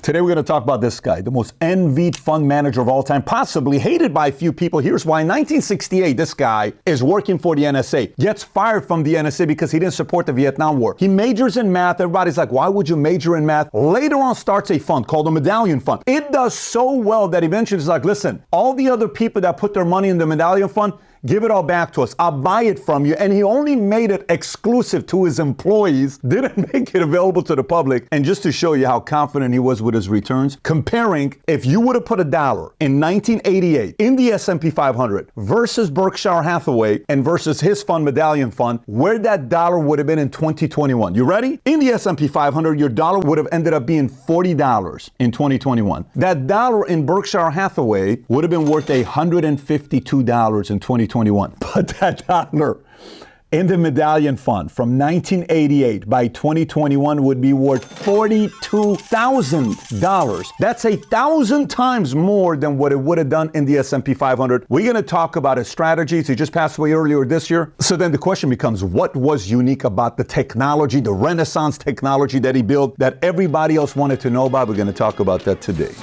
Today we're going to talk about this guy, the most envied fund manager of all time, possibly hated by a few people. Here's why. In 1968, this guy is working for the NSA, gets fired from the NSA because he didn't support the Vietnam War. He majors in math. Everybody's like, why would you major in math? Later on starts a fund called the Medallion Fund. It does so well that eventually it's like, listen, all the other people that put their money in the Medallion Fund, give it all back to us. I'll buy it from you. And he only made it exclusive to his employees, didn't make it available to the public. And just to show you how confident he was with his returns, comparing if you would have put $1 in 1988 in the S&P 500 versus Berkshire Hathaway and versus his fund, Medallion Fund, where that dollar would have been in 2021. You ready? In the S&P 500, your dollar would have ended up being $40 in 2021. That dollar in Berkshire Hathaway would have been worth $152 in 2021. But that dollar in the Medallion Fund from 1988 by 2021 would be worth $42,000. That's 1,000 times more than what it would have done in the S&P 500. We're going to talk about his strategies. He just passed away earlier this year. So then the question becomes, what was unique about the technology, the Renaissance technology that he built that everybody else wanted to know about? We're going to talk about that today.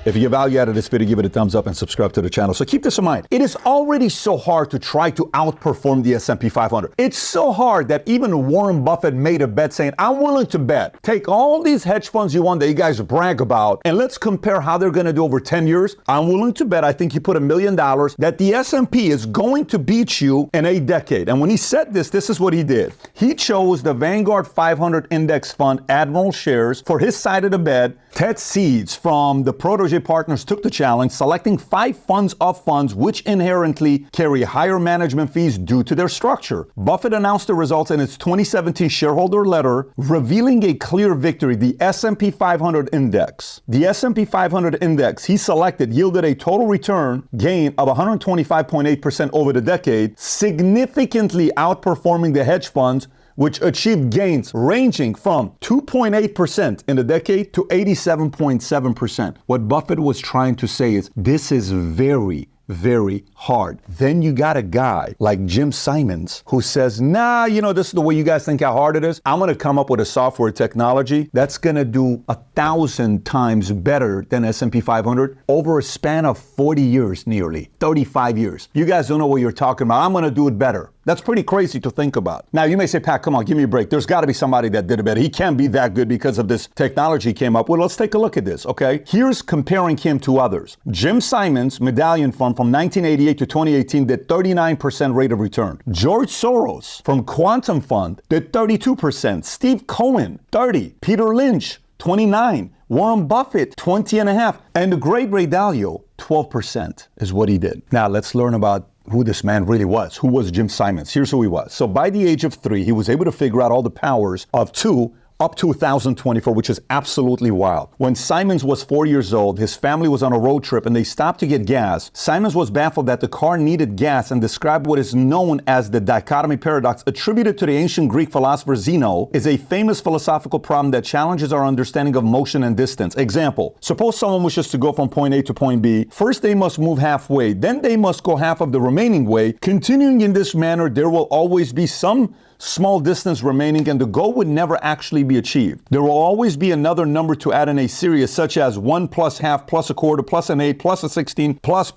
If you get value out of this video, give it a thumbs up and subscribe to the channel. So keep this in mind. It is already so hard to try to outperform the S&P 500. It's so hard that even Warren Buffett made a bet saying, I'm willing to bet. Take all these hedge funds you want that you guys brag about, and let's compare how they're going to do over 10 years. I'm willing to bet, I think he put $1 million, that the S&P is going to beat you in a decade. And when he said this, this is what he did. He chose the Vanguard 500 Index Fund Admiral shares for his side of the bet. Ted Seeds from the Protege Partners took the challenge, selecting 5 funds of funds which inherently carry higher management fees due to their structure. Buffett announced the results in its 2017 shareholder letter, revealing a clear victory. The S&P 500 index. The S&P 500 index he selected yielded a total return gain of 125.8% over the decade, significantly outperforming the hedge funds, which achieved gains ranging from 2.8% in a decade to 87.7%. What Buffett was trying to say is, this is very, very hard. Then you got a guy like Jim Simons who says, nah, this is the way you guys think how hard it is. I'm going to come up with a software technology that's going to do 1,000 times better than S&P 500 over a span of 40 years, nearly 35 years. You guys don't know what you're talking about. I'm going to do it better. That's pretty crazy to think about. Now, you may say, Pat, come on, give me a break. There's got to be somebody that did it better. He can't be that good because of this technology he came up with. Let's take a look at this, okay? Here's comparing him to others. Jim Simons, Medallion Fund from 1988 to 2018 did 39% rate of return. George Soros from Quantum Fund did 32%. Steve Cohen, 30. Peter Lynch, 29. Warren Buffett, 20.5. And the great Ray Dalio, 12% is what he did. Now, let's learn about who this man really was. Who was Jim Simons? Here's who he was. So by the age of 3, he was able to figure out all the powers of 2 up to 2024, which is absolutely wild. When Simons was 4 years old, his family was on a road trip and they stopped to get gas. Simons was baffled that the car needed gas and described what is known as the dichotomy paradox, attributed to the ancient Greek philosopher Zeno, is a famous philosophical problem that challenges our understanding of motion and distance. Example, suppose someone wishes to go from point A to point B. First, they must move halfway, then they must go half of the remaining way. Continuing in this manner, there will always be some small distance remaining and the goal would never actually be achieved. There will always be another number to add in a series, such as 1 plus half plus a quarter plus an 8 plus a 16 plus.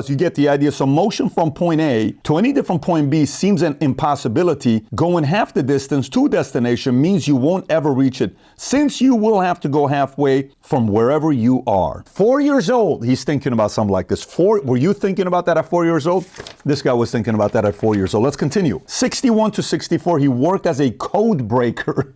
You get the idea. So motion from point A to any different point B seems an impossibility. Going half the distance to destination means you won't ever reach it, since you will have to go halfway from wherever you are. 4 years old, he's thinking about something like this. Were you thinking about that at 4 years old? This guy was thinking about that at 4 years old. Let's continue. 61 to 64, he worked as a code breaker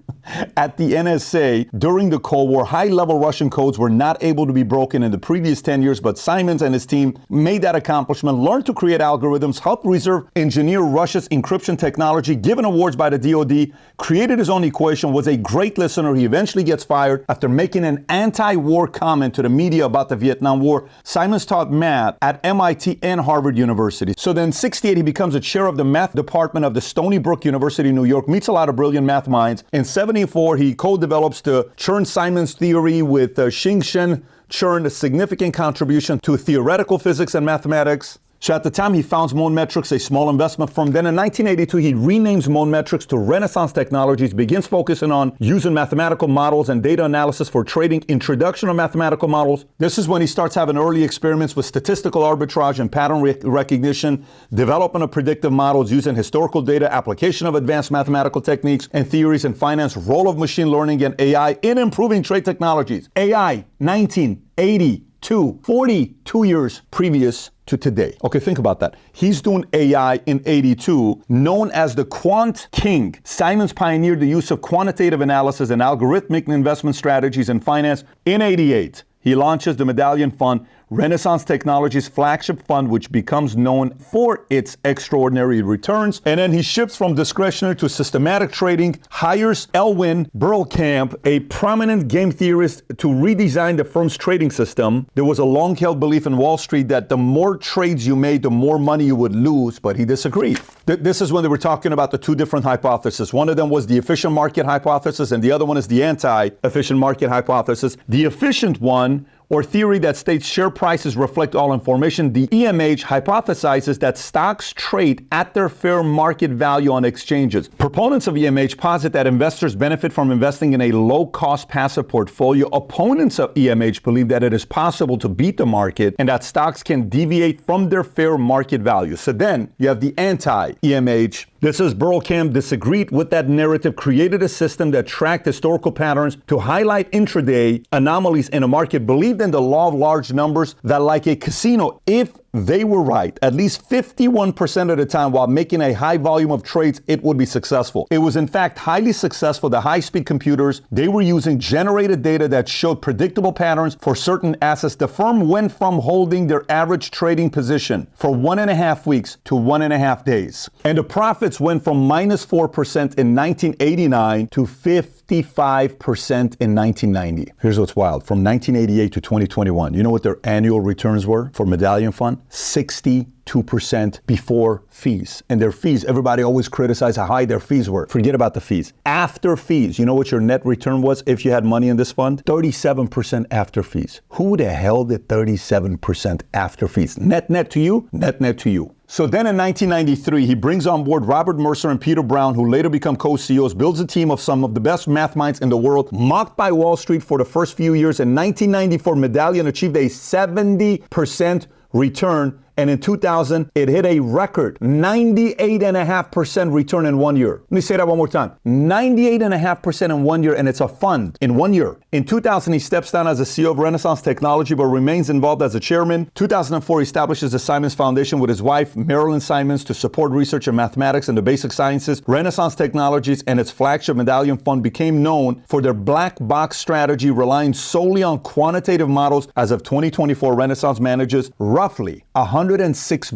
at the NSA during the Cold War. High-level Russian codes were not able to be broken in the previous 10 years, but Simons and his team made that accomplishment, learned to create algorithms, helped reserve engineer Russia's encryption technology, given awards by the DoD, created his own equation, was a great listener. He eventually gets fired after making an anti-war comment to the media about the Vietnam War. Simons taught math at MIT and Harvard University. So then 68, he becomes a chair of the math department of the Stony Brook University, New York, meets a lot of brilliant math minds. In 74, he co-develops the Chern-Simons theory with Xing Shen. Chern, a significant contribution to theoretical physics and mathematics. So at the time, he founds Metrics, a small investment firm. Then in 1982, he renames Metrics to Renaissance Technologies, begins focusing on using mathematical models and data analysis for trading, introduction of mathematical models. This is when he starts having early experiments with statistical arbitrage and pattern recognition, development of predictive models using historical data, application of advanced mathematical techniques and theories in finance, role of machine learning and AI in improving trade technologies. AI, 1982, 42 years previous to today. Okay, think about that. He's doing AI in 82, known as the Quant King. Simons pioneered the use of quantitative analysis and algorithmic investment strategies in finance in 88. He launches the Medallion Fund, Renaissance Technologies' flagship fund, which becomes known for its extraordinary returns. And then he shifts from discretionary to systematic trading, hires Elwyn Berlekamp, a prominent game theorist, to redesign the firm's trading system. There was a long-held belief in Wall Street that the more trades you made, the more money you would lose, but he disagreed. This is when they were talking about the two different hypotheses. One of them was the efficient market hypothesis, and the other one is the anti-efficient market hypothesis. The efficient one, or theory that states share prices reflect all information, the EMH hypothesizes that stocks trade at their fair market value on exchanges. Proponents of EMH posit that investors benefit from investing in a low-cost passive portfolio. Opponents of EMH believe that it is possible to beat the market and that stocks can deviate from their fair market value. So then you have the anti-EMH. This is Berlekamp disagreed with that narrative, created a system that tracked historical patterns to highlight intraday anomalies in a market, believed in the law of large numbers, that like a casino, if they were right at least 51% of the time while making a high volume of trades, it would be successful. It was in fact highly successful. The high-speed computers, they were using generated data that showed predictable patterns for certain assets. The firm went from holding their average trading position for 1.5 weeks to 1.5 days. And the profits went from -4% in 1989 to 55% in 1990. Here's what's wild. From 1988 to 2021, you know what their annual returns were for Medallion Fund? 62% before fees. And their fees, everybody always criticized how high their fees were. Forget about the fees. After fees, you know what your net return was if you had money in this fund? 37% after fees. Who the hell did 37% after fees? Net to you? Net to you. So then in 1993, he brings on board Robert Mercer and Peter Brown, who later become co-CEOs, builds a team of some of the best math minds in the world, mocked by Wall Street for the first few years. In 1994, Medallion achieved a 70% return. And in 2000, it hit a record 98.5% return in 1 year. Let me say that one more time. 98.5% in 1 year, and it's a fund in 1 year. In 2000, he steps down as the CEO of Renaissance Technology, but remains involved as a chairman. 2004, he establishes the Simons Foundation with his wife, Marilyn Simons, to support research in mathematics and the basic sciences. Renaissance Technologies and its flagship Medallion Fund became known for their black box strategy, relying solely on quantitative models. As of 2024, Renaissance manages roughly $106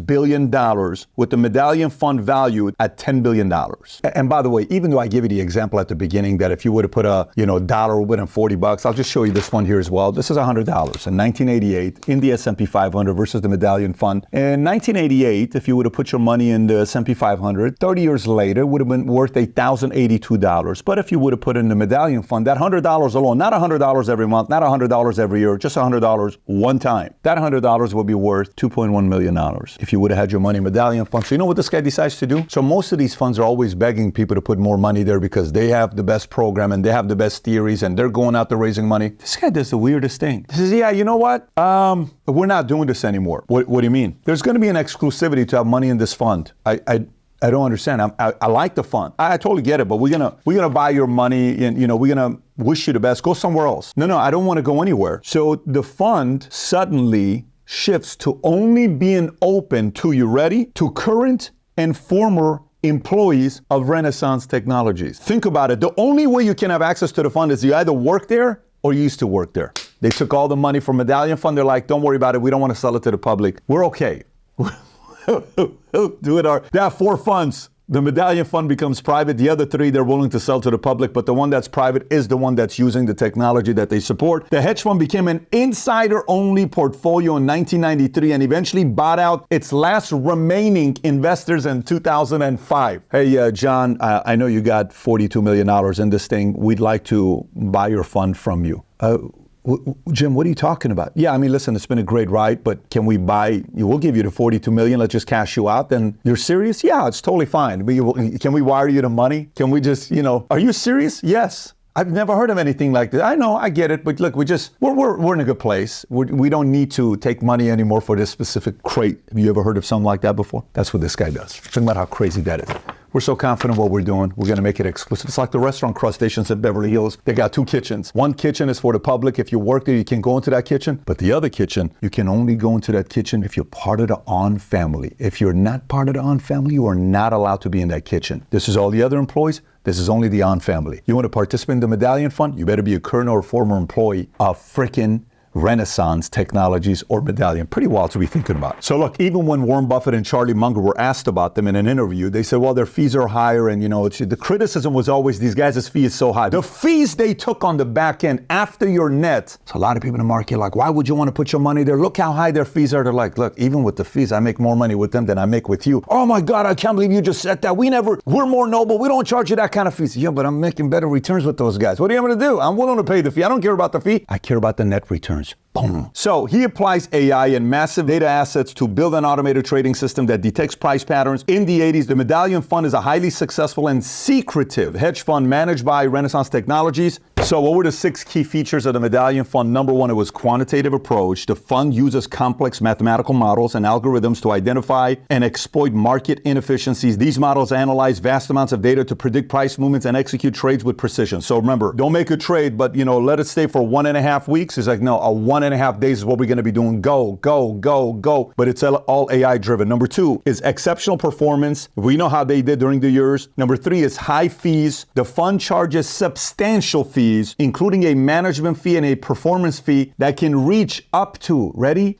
billion, with the Medallion Fund valued at $10 billion. And by the way, even though I give you the example at the beginning that if you were to put a dollar within $40, I'll just show you this one here as well. This is $100 in 1988 in the S&P 500 versus the Medallion Fund. In 1988, if you would have put your money in the S&P 500, 30 years later, it would have been worth $1,082. But if you would have put in the Medallion Fund, that $100 alone, not $100 every month, not $100 every year, just $100 one time, that $100 would be worth $2.1 million if you would have had your money in Medallion Fund. So you know what this guy decides to do? So most of these funds are always begging people to put more money there because they have the best program and they have the best theories and they're going out there raising money. This guy does the weirdest thing. He says, yeah, you know what? We're not doing this anymore. What do you mean? There's going to be an exclusivity to have money in this fund. I don't understand. I like the fund. I totally get it, but we're gonna buy your money and we're gonna wish you the best. Go somewhere else. No, I don't want to go anywhere. So the fund suddenly shifts to only being open to, you ready? To current and former employees of Renaissance Technologies. Think about it. The only way you can have access to the fund is you either work there or you used to work there. They took all the money from Medallion Fund. They're like, don't worry about it. We don't want to sell it to the public. We're okay. Do it. They have 4 funds. The Medallion Fund becomes private. The other 3, they're willing to sell to the public, but the one that's private is the one that's using the technology that they support. The hedge fund became an insider-only portfolio in 1993 and eventually bought out its last remaining investors in 2005. Hey, John, I know you got $42 million in this thing. We'd like to buy your fund from you. Jim, what are you talking about? Yeah, I mean, listen, it's been a great ride, but can we buy, we'll give you the 42 million, let's just cash you out. Then you're serious? Yeah, it's totally fine. Can we wire you the money? Can we just, are you serious? Yes. I've never heard of anything like that. I know, I get it, but look, we're in a good place. We don't need to take money anymore for this specific crate. Have you ever heard of something like that before? That's what this guy does. Think about how crazy that is. We're so confident what we're doing. We're going to make it exclusive. It's like the restaurant crustaceans in Beverly Hills. They got 2 kitchens. One kitchen is for the public. If you work there, you can go into that kitchen. But the other kitchen, you can only go into that kitchen if you're part of the On family. If you're not part of the On family, you are not allowed to be in that kitchen. This is all the other employees. This is only the On family. You want to participate in the Medallion Fund? You better be a current or former employee of frickin' Renaissance Technologies or Medallion. Pretty wild to be thinking about. So look, even when Warren Buffett and Charlie Munger were asked about them in an interview, they said, well, their fees are higher. And the criticism was always these guys' fee is so high. The fees they took on the back end after your net. So a lot of people in the market are like, why would you want to put your money there? Look how high their fees are. They're like, look, even with the fees, I make more money with them than I make with you. Oh my God, I can't believe you just said that. We're more noble. We don't charge you that kind of fees. Yeah, but I'm making better returns with those guys. What do you want me to do? I'm willing to pay the fee. I don't care about the fee. I care about the net returns. Boom. So he applies AI and massive data assets to build an automated trading system that detects price patterns. In the 80s, the Medallion Fund is a highly successful and secretive hedge fund managed by Renaissance Technologies. So what were the 6 key features of the Medallion Fund? Number 1, it was quantitative approach. The fund uses complex mathematical models and algorithms to identify and exploit market inefficiencies. These models analyze vast amounts of data to predict price movements and execute trades with precision. So remember, don't make a trade, but let it stay for 1.5 weeks. It's like, no, a 1.5 days is what we're going to be doing. Go, go, go, go. But it's all AI driven. Number 2 is exceptional performance. We know how they did during the years. Number 3 is high fees. The fund charges substantial fees, including a management fee and a performance fee that can reach up to, ready?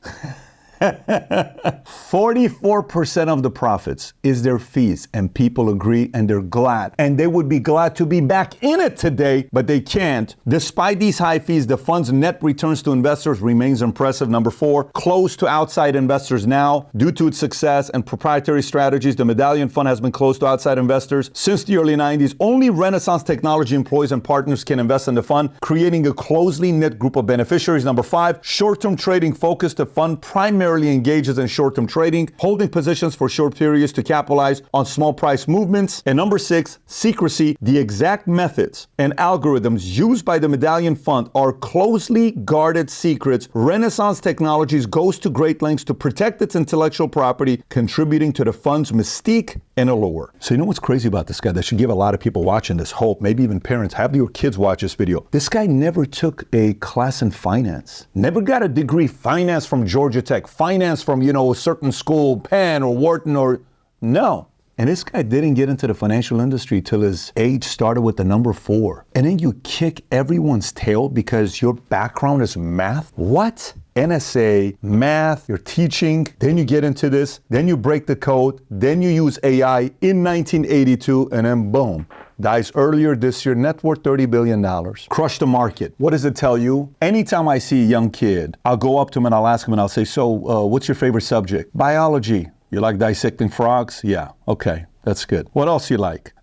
44% of the profits is their fees, and people agree and they're glad. And they would be glad to be back in it today, but they can't. Despite these high fees, the fund's net returns to investors remains impressive. Number 4, closed to outside investors now. Due to its success and proprietary strategies, the Medallion Fund has been closed to outside investors since the early 90s. Only Renaissance Technology employees and partners can invest in the fund, creating a closely knit group of beneficiaries. Number 5, short-term trading focus. The fund primarily engages in short-term trading, holding positions for short periods to capitalize on small price movements. And number 6, secrecy. The exact methods and algorithms used by the Medallion Fund are closely guarded secrets. Renaissance Technologies goes to great lengths to protect its intellectual property, contributing to the fund's mystique and allure. So you know what's crazy about this guy? That should give a lot of people watching this hope, maybe even parents. Have your kids watch this video. This guy never took a class in finance, never got a degree finance from Georgia Tech, finance from, a certain school, Penn or Wharton or no. And this guy didn't get into the financial industry till his age started with the number 4. And then you kick everyone's tail because your background is math? What? NSA, math, you're teaching, then you get into this, then you break the code, then you use AI in 1982, and then boom, dies earlier this year, net worth $30 billion. Crush the market. What does it tell you? Anytime I see a young kid, I'll go up to him and I'll ask him and I'll say, so what's your favorite subject? Biology. You like dissecting frogs? Yeah. Okay, that's good. What else you like?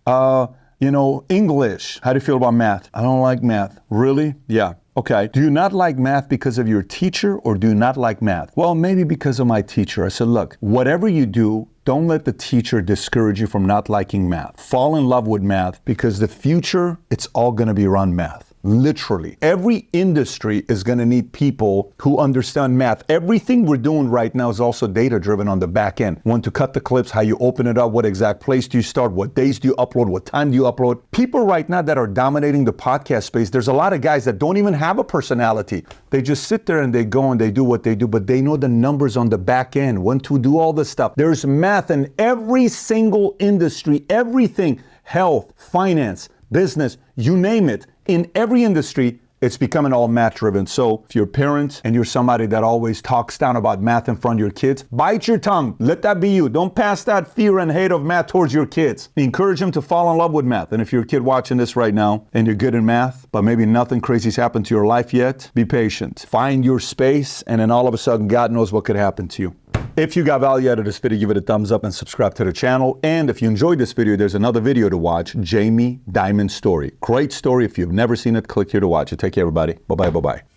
English. How do you feel about math? I don't like math. Really? Yeah. Okay. Do you not like math because of your teacher or do you not like math? Well, maybe because of my teacher. I said, look, whatever you do, don't let the teacher discourage you from not liking math. Fall in love with math because the future, it's all going to be around math. Literally. Every industry is going to need people who understand math. Everything we're doing right now is also data driven on the back end. When to cut the clips, how you open it up, what exact place do you start, what days do you upload, what time do you upload. People right now that are dominating the podcast space, there's a lot of guys that don't even have a personality. They just sit there and they go and they do what they do, but they know the numbers on the back end, when to do all this stuff. There's math in every single industry, everything, health, finance, business, you name it. In every industry, it's becoming all math driven. So if you're a parent and you're somebody that always talks down about math in front of your kids, bite your tongue. Let that be you. Don't pass that fear and hate of math towards your kids. Encourage them to fall in love with math. And if you're a kid watching this right now and you're good in math, but maybe nothing crazy's happened to your life yet, be patient. Find your space, and then all of a sudden, God knows what could happen to you. If you got value out of this video, give it a thumbs up and subscribe to the channel. And if you enjoyed this video, there's another video to watch, Jamie Dimon's story. Great story. If you've never seen it, click here to watch it. Take care, everybody. Bye-bye, bye-bye.